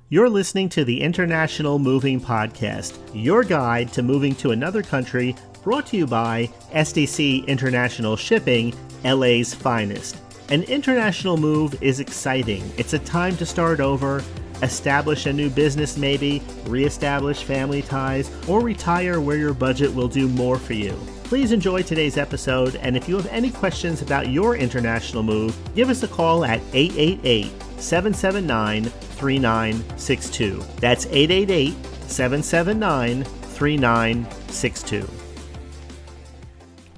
You're listening to the International Moving Podcast, your guide to moving to another country, brought to you by SDC International Shipping, LA's finest. An international move is exciting. It's a time to start over, establish a new business maybe, reestablish family ties, or retire where your budget will do more for you. Please enjoy today's episode, and if you have any questions about your international move, give us a call at 888-779-3962. That's 888-779-3962.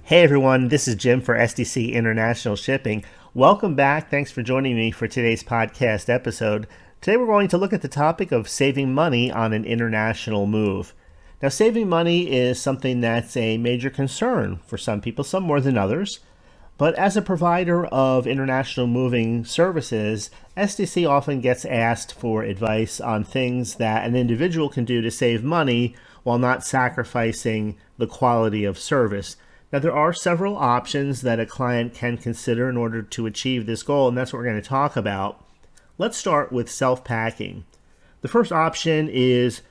Hey everyone, this is Jim for SDC International Shipping. Welcome back. Thanks for joining me for today's podcast episode. Today we're going to look at the topic of saving money on an international move. Now, saving money is something that's a major concern for some people, some more than others. But as a provider of international moving services, SDC often gets asked for advice on things that an individual can do to save money while not sacrificing the quality of service. Now, there are several options that a client can consider in order to achieve this goal, and that's what we're going to talk about. Let's start with self-packing. The first option is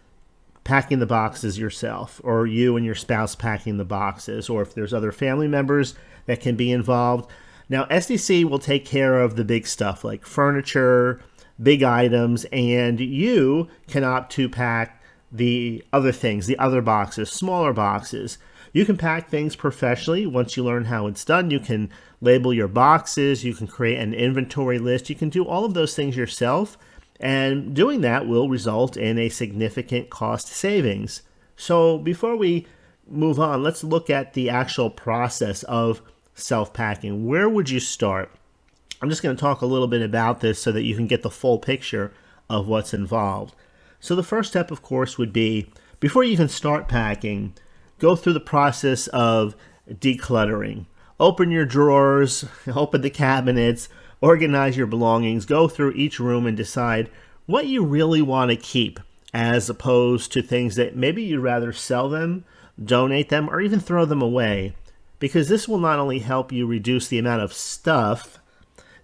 packing the boxes yourself, or you and your spouse packing the boxes, or if there's other family members that can be involved. Now, SDC will take care of the big stuff like furniture, big items, and you can opt to pack the other things, the other boxes, smaller boxes. You can pack things professionally. Once you learn how it's done, you can label your boxes, you can create an inventory list, you can do all of those things yourself. And doing that will result in a significant cost savings. So before we move on, let's look at the actual process of self-packing. Where would you start? I'm just going to talk a little bit about this so that you can get the full picture of what's involved. So the first step, of course, would be, before you even start packing, go through the process of decluttering. Open your drawers, open the cabinets, organize your belongings, go through each room and decide what you really want to keep, as opposed to things that maybe you'd rather sell them, donate them, or even throw them away. Because this will not only help you reduce the amount of stuff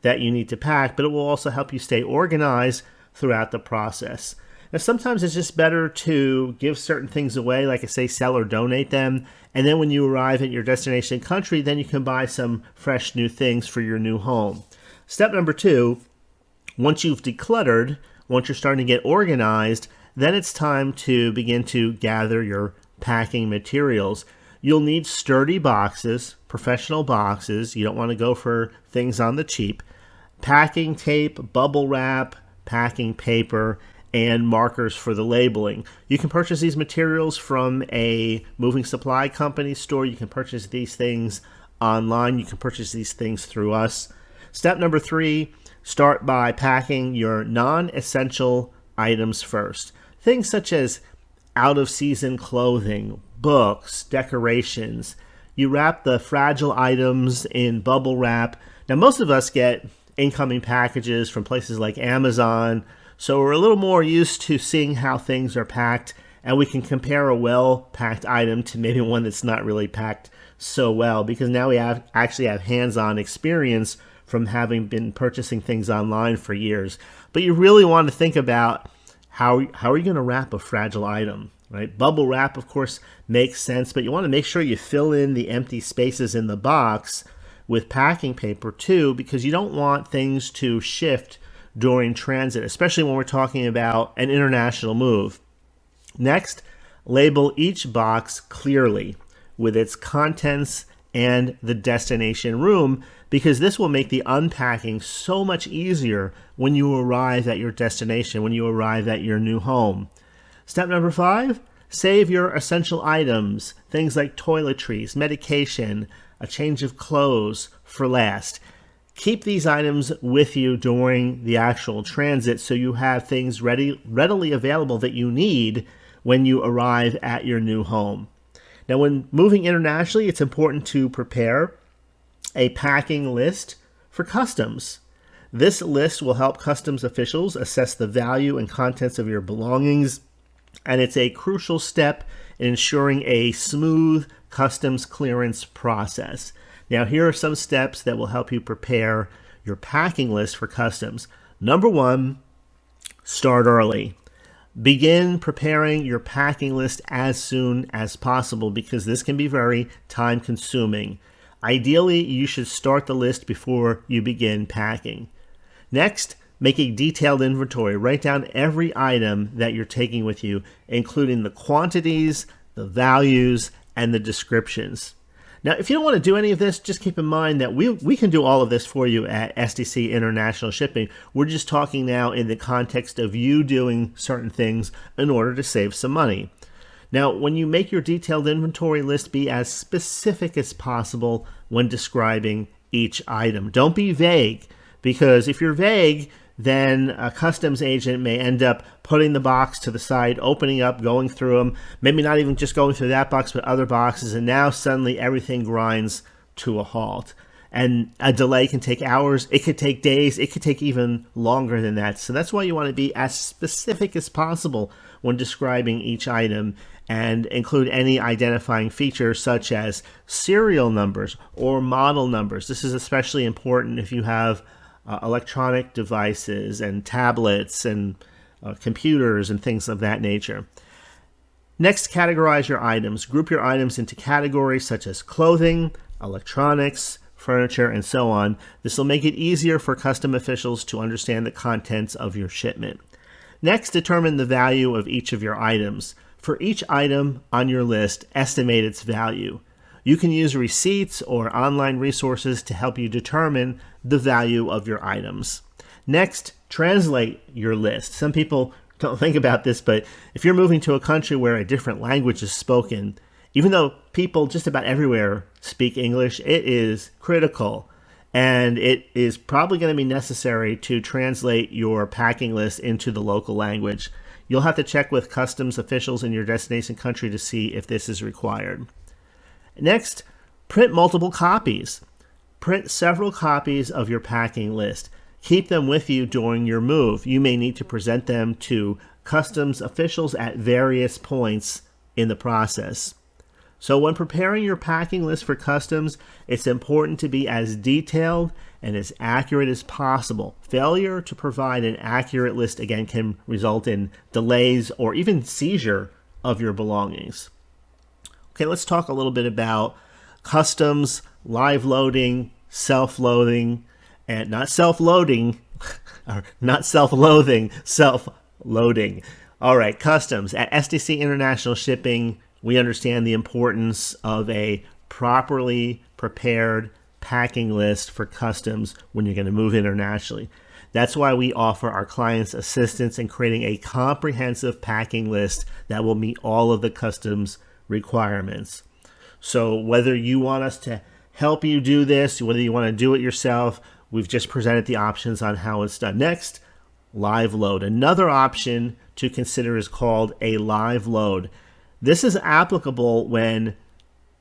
that you need to pack, but it will also help you stay organized throughout the process. Now, sometimes it's just better to give certain things away, like I say, sell or donate them, and then when you arrive at your destination country, then you can buy some fresh new things for your new home. Step number 2, once you've decluttered, once you're starting to get organized, then it's time to begin to gather your packing materials. You'll need sturdy boxes, professional boxes. You don't want to go for things on the cheap. Packing tape, bubble wrap, packing paper, and markers for the labeling. You can purchase these materials from a moving supply company store. You can purchase these things online. You can purchase these things through us. Step number 3, start by packing your non-essential items first. Things such as out-of-season clothing, books, decorations. You wrap the fragile items in bubble wrap. Now, most of us get incoming packages from places like Amazon, so we're a little more used to seeing how things are packed, and we can compare a well-packed item to maybe one that's not really packed so well, because now we actually have hands-on experience from having been purchasing things online for years. But you really want to think about how are you going to wrap a fragile item, right? Bubble wrap, of course, makes sense, but you want to make sure you fill in the empty spaces in the box with packing paper too, because you don't want things to shift during transit, especially when we're talking about an international move. Next, label each box clearly with its contents and the destination room, because this will make the unpacking so much easier when you arrive at your destination, when you arrive at your new home. Step number 5, save your essential items, things like toiletries, medication, a change of clothes for last. Keep these items with you during the actual transit so you have things readily available that you need when you arrive at your new home. Now, when moving internationally, it's important to prepare a packing list for customs. This list will help customs officials assess the value and contents of your belongings, and it's a crucial step in ensuring a smooth customs clearance process. Now, here are some steps that will help you prepare your packing list for customs. Number 1, start early. Begin preparing your packing list as soon as possible because this can be very time consuming. Ideally, you should start the list before you begin packing. Next, make a detailed inventory. Write down every item that you're taking with you, including the quantities, the values, and the descriptions. Now, if you don't want to do any of this, just keep in mind that we can do all of this for you at SDC International Shipping. We're just talking now in the context of you doing certain things in order to save some money. Now, when you make your detailed inventory list, be as specific as possible when describing each item. Don't be vague, because if you're vague, then a customs agent may end up putting the box to the side, opening up, going through them, maybe not even just going through that box, but other boxes, and now suddenly everything grinds to a halt. And a delay can take hours, it could take days, it could take even longer than that. So that's why you want to be as specific as possible when describing each item and include any identifying features such as serial numbers or model numbers. This is especially important if you have electronic devices and tablets and computers and things of that nature. Next, categorize your items. Group your items into categories such as clothing, electronics, furniture, and so on. This will make it easier for custom officials to understand the contents of your shipment. Next, determine the value of each of your items. For each item on your list, estimate its value. You can use receipts or online resources to help you determine the value of your items. Next, translate your list. Some people don't think about this, but if you're moving to a country where a different language is spoken, even though people just about everywhere speak English, it is critical, and it is probably going to be necessary to translate your packing list into the local language. You'll have to check with customs officials in your destination country to see if this is required. Next, print multiple copies. Print several copies of your packing list. Keep them with you during your move. You may need to present them to customs officials at various points in the process. So when preparing your packing list for customs, it's important to be as detailed and as accurate as possible. Failure to provide an accurate list, again, can result in delays or even seizure of your belongings. Okay, let's talk a little bit about customs, live loading, self-loading, and not self-loading, or not self-loathing, self-loading. All right, customs. At SDC International Shipping, we understand the importance of a properly prepared packing list for customs when you're going to move internationally. That's why we offer our clients assistance in creating a comprehensive packing list that will meet all of the customs requirements. So whether you want us to help you do this, whether you want to do it yourself, we've just presented the options on how it's done. Next, live load. Another option to consider is called a live load. This is applicable when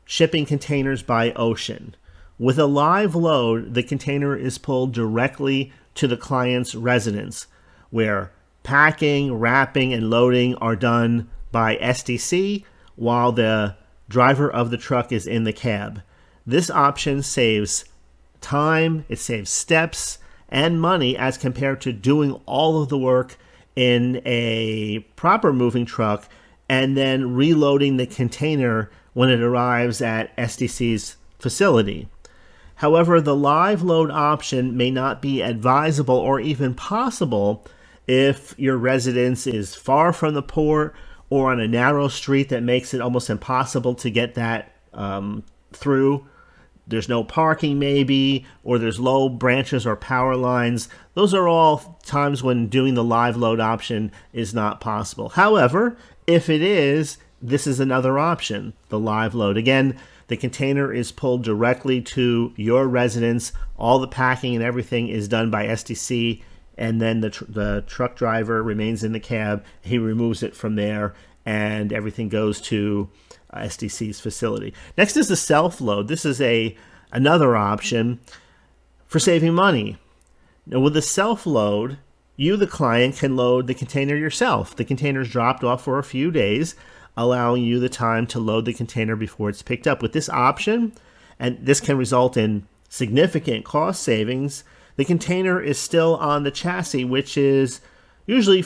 shipping containers by ocean. With a live load, the container is pulled directly to the client's residence, where packing, wrapping, and loading are done by SDC while the driver of the truck is in the cab. This option saves time, it saves steps and money as compared to doing all of the work in a proper moving truck and then reloading the container when it arrives at SDC's facility. However, the live load option may not be advisable or even possible if your residence is far from the port or on a narrow street that makes it almost impossible to get that through. There's no parking maybe, or there's low branches or power lines. Those are all times when doing the live load option is not possible. However, if it is, this is another option, the live load. Again, the container is pulled directly to your residence. All the packing and everything is done by SDC, and then the truck driver remains in the cab. He removes it from there, and everything goes to SDC's facility. Next is the self-load. This is another option for saving money. Now, with the self-load, you, the client, can load the container yourself. The container is dropped off for a few days, allowing you the time to load the container before it's picked up. With this option, and this can result in significant cost savings, the container is still on the chassis, which is usually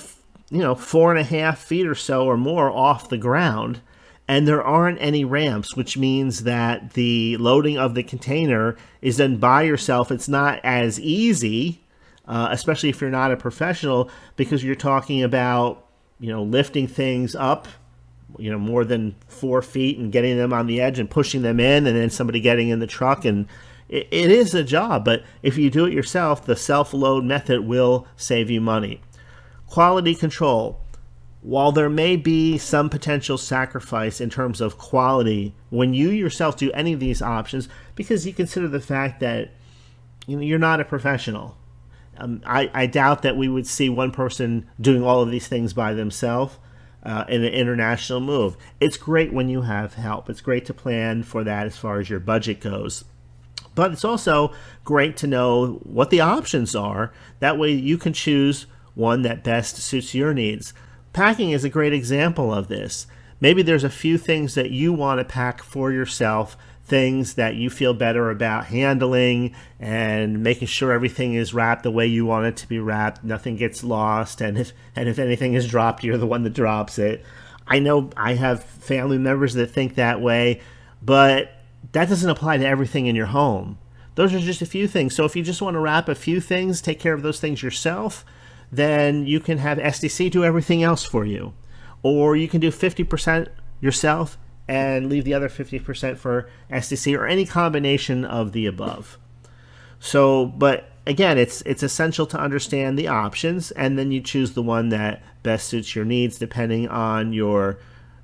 4.5 feet or so or more off the ground, and there aren't any ramps, which means that the loading of the container is done by yourself. It's not as easy, especially if you're not a professional, because you're talking about, lifting things up, more than 4 feet and getting them on the edge and pushing them in, and then somebody getting in the truck. And it is a job, but if you do it yourself, the self-load method will save you money. Quality control. While there may be some potential sacrifice in terms of quality when you yourself do any of these options, because you consider the fact that you're not a professional. I doubt that we would see one person doing all of these things by themselves in an international move. It's great when you have help. It's great to plan for that as far as your budget goes. But it's also great to know what the options are. That way you can choose one that best suits your needs. Packing is a great example of this. Maybe there's a few things that you want to pack for yourself, things that you feel better about handling and making sure everything is wrapped the way you want it to be wrapped, nothing gets lost, and if anything is dropped, you're the one that drops it. I know I have family members that think that way, but that doesn't apply to everything in your home. Those are just a few things. So if you just want to wrap a few things, take care of those things yourself, then you can have SDC do everything else for you. Or you can do 50% yourself and leave the other 50% for SDC, or any combination of the above. So, but again, it's essential to understand the options, and then you choose the one that best suits your needs depending on your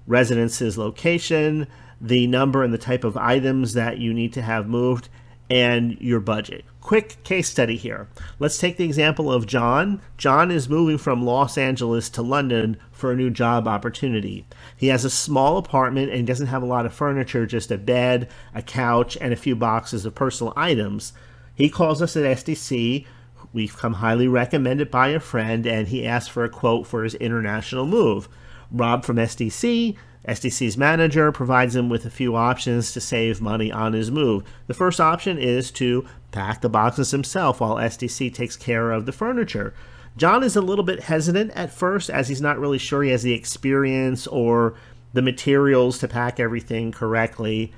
residence's location, the number and the type of items that you need to have moved, and your budget. Quick case study here. Let's take the example of John. John is moving from Los Angeles to London for a new job opportunity. He has a small apartment and doesn't have a lot of furniture, just a bed, a couch, and a few boxes of personal items. He calls us at SDC. We've come highly recommended by a friend, and he asked for a quote for his international move. Rob from SDC's manager, provides him with a few options to save money on his move. The first option is to pack the boxes himself while SDC takes care of the furniture. John is a little bit hesitant at first, as he's not really sure he has the experience or the materials to pack everything correctly.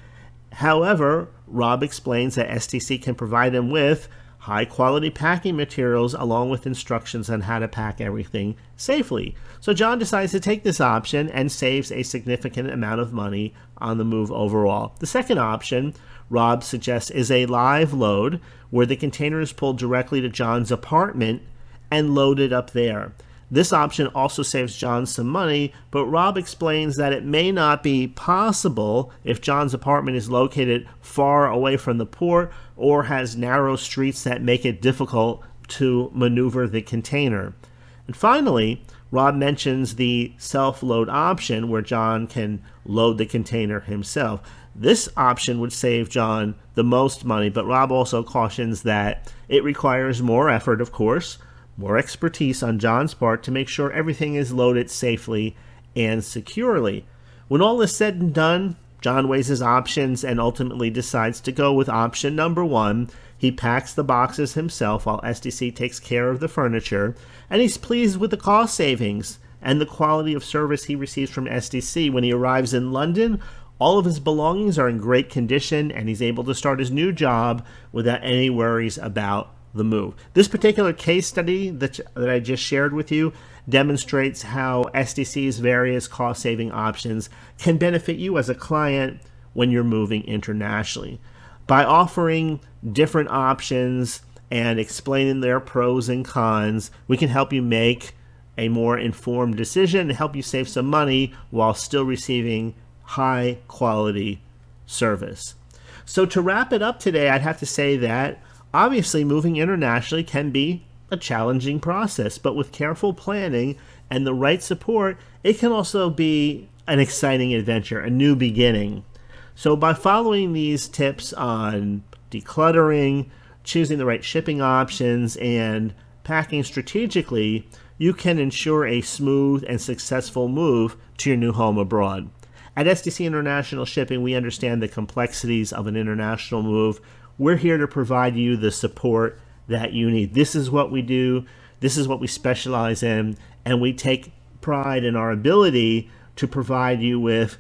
However, Rob explains that SDC can provide him with high-quality packing materials along with instructions on how to pack everything safely. So John decides to take this option and saves a significant amount of money on the move overall. The second option Rob suggests is a live load, where the container is pulled directly to John's apartment and loaded up there. This option also saves John some money, but Rob explains that it may not be possible if John's apartment is located far away from the port or has narrow streets that make it difficult to maneuver the container. And finally, Rob mentions the self-load option, where John can load the container himself. This option would save John the most money, but Rob also cautions that it requires more effort, of course, more expertise on John's part to make sure everything is loaded safely and securely. When all is said and done, John weighs his options and ultimately decides to go with option number one. He packs the boxes himself while SDC takes care of the furniture, and he's pleased with the cost savings and the quality of service he receives from SDC. When he arrives in London, all of his belongings are in great condition, and he's able to start his new job without any worries about the move. This particular case study that I just shared with you demonstrates how SDC's various cost-saving options can benefit you as a client when you're moving internationally. By offering different options and explaining their pros and cons, we can help you make a more informed decision and help you save some money while still receiving high-quality service. So to wrap it up today, I'd have to say that obviously, moving internationally can be a challenging process, but with careful planning and the right support, it can also be an exciting adventure, a new beginning. So by following these tips on decluttering, choosing the right shipping options, and packing strategically, you can ensure a smooth and successful move to your new home abroad. At SDC International Shipping, we understand the complexities of an international move. We're here to provide you the support that you need. This is what we do. This is what we specialize in. And we take pride in our ability to provide you with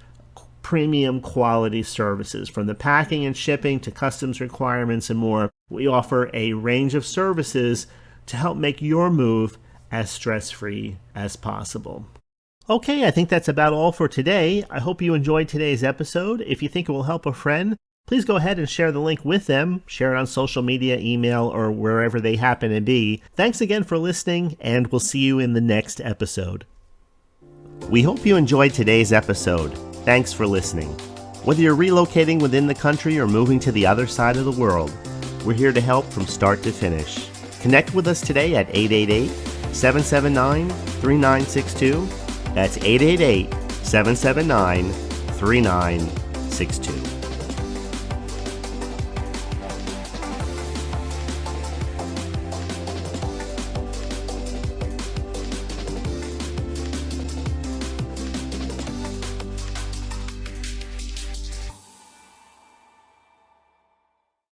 premium quality services. From the packing and shipping to customs requirements and more, we offer a range of services to help make your move as stress-free as possible. Okay, I think that's about all for today. I hope you enjoyed today's episode. If you think it will help a friend, please go ahead and share the link with them. Share it on social media, email, or wherever they happen to be. Thanks again for listening, and we'll see you in the next episode. We hope you enjoyed today's episode. Thanks for listening. Whether you're relocating within the country or moving to the other side of the world, we're here to help from start to finish. Connect with us today at 888-779-3962. That's 888-779-3962.